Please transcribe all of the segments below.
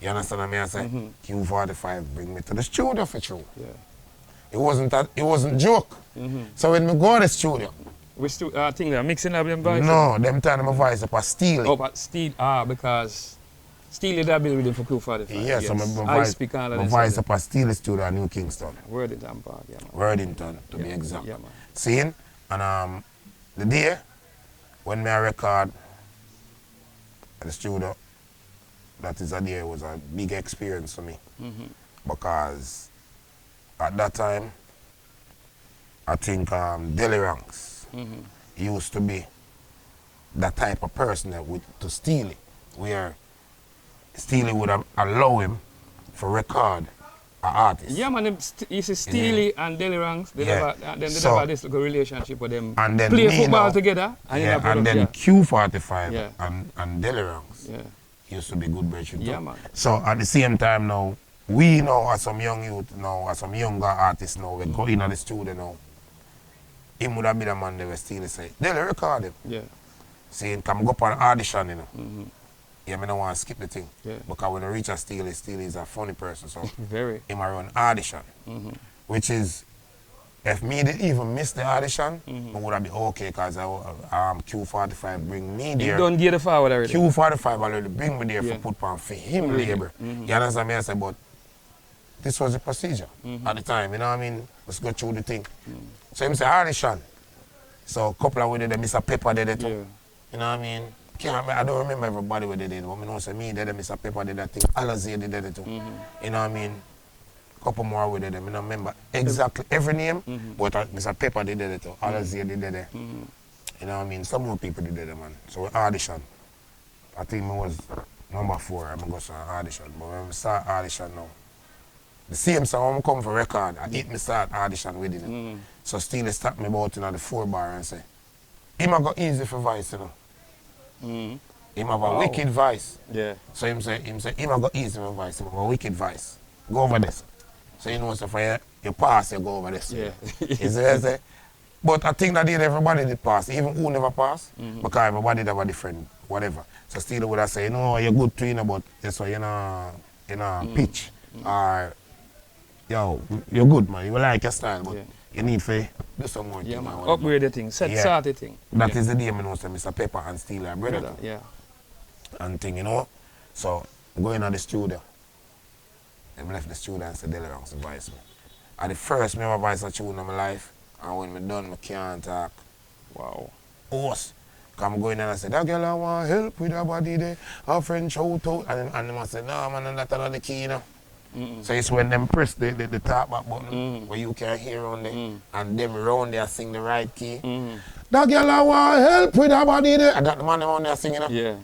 You understand what I say? Q45 bring me to the studio for true. Yeah. It wasn't joke. So when me go to the studio, We still think they're mixing up them voices? no, them time my voice up a steal. Oh, but Steel, because Steel did that build with him for Q45. Yeah, so my I voice, speak all of my this. voice up a steal studio in New Kingston. Worthington Park, yeah, man. Worthington, to be Yeah, exact. yeah, man. Seeing? And the day when me record at the studio, that is a day was a big experience for me. Because at that time, I think Deli Ranks used to be that type of person that would to steal it, where Steely would allow him for record an artist. Yeah, man, you see Steely and Deli Ranks, they have this little relationship with them. And then play football together. And, then Q45 Yeah. and Deli Ranks Yeah. used to be good brethren too. Yeah, man. So at the same time now, we now as some young youth now, as some younger artists now, we go in at the studio now. Him would have been the man that was Steely say, Deli record him. Yeah. Saying, come go up on audition, you know. Yeah, I don't want to skip the thing. Yeah. Because when I reach a Steely is a funny person, so Very. him I run audition. Which is, if me did even miss the audition, I would have been okay because Q45 bring me You there. don't get the forward already. Q45 already bring me there Yeah. for put on for him labor. You understand me? I said, but this was the procedure at the time, you know what I mean? Let's go through the thing. So him say audition. So a couple of with them, Mr. Pepper did it too. Yeah. You know what I mean? I don't remember everybody what they did, but I know say me did it, Mr. Pepper did that thing, Alazay did it too. You know what I mean? Couple more with them, I don't remember exactly every name, but Mr. Pepper did it too, Alazay did it. You know what I mean? Some more people did it, man. So we audition. I think I was number 4, I'm going to audition. But when we start audition now, the same song when I come for record, I hit me start audition with it. So Steely stopped me about the 4 bar and say, him a go easy for voice, you know. Him have a wicked voice. Yeah. So him say, him a go easy for voice, him have a wicked voice. Go over this. So you know, so for you pass, you go over this. Yeah. You see what I say? But I think that everybody did pass, even who never pass, because everybody did have a different whatever. So Steely would have say, no, you're good too, you know, but that's why you know, pitch. Or, yo, you're good, man, you like your style, but you need to do some more. Yeah, thing, man. or whatever. Upgrade the thing, start the thing. That is the day I know say Mr. Pepper and Steely are brother. Yeah. And thing, you know. So, going to the studio. I left the studio and said, Deli Ranks voice me. At the first, I ever voice a tune in my life. And when I'm done, I can't talk. Wow. Horse. Come going in and I said, that girl I want help with her body there. Her friend shout out. And them I said, no man, that's not the key, you know. So it's when them press the top back button where you can hear on there. And them round there sing the right key. That girl I want help with her body there. And that the man around there singing, you know. Yeah.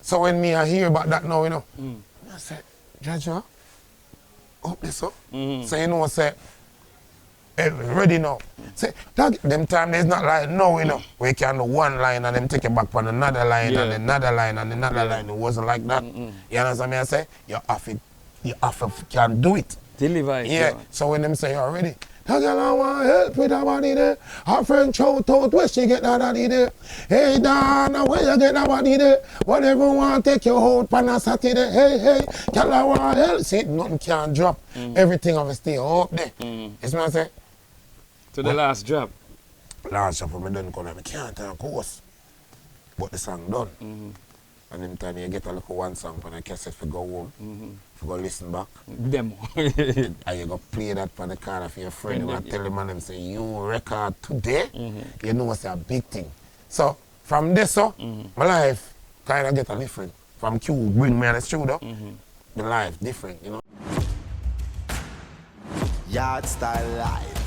So when me I hear about that now, you know, I said, Jaja, up this up. So you know, say, ready now. Say, them time there's not like now, you know, where you can do one line and then take it back on another line and another line and another line. It wasn't like that. You understand me? I say, you have to can do it. Deliver it. Yeah. So when them say, you're ready. That girl I want help with her body there. Her friend shout out where she get that body there. Hey Donna, where you get that body there? Whatever you want, take your hold pan a Saturday. Hey, girl I want help. See, nothing can drop. Everything of it stay up there. You see what I say? To the last drop. Last drop when I done come, I can't talk course. But the song done. And in time you get a little one song on a cassette for go home. For go listen back. Demo. And you go play that for the car for your friend and tell them and them say, you record today, you know it's a big thing. So from this my life kind of get a different. From Q bring me on the studio, the life different, you know. Yardstyle live.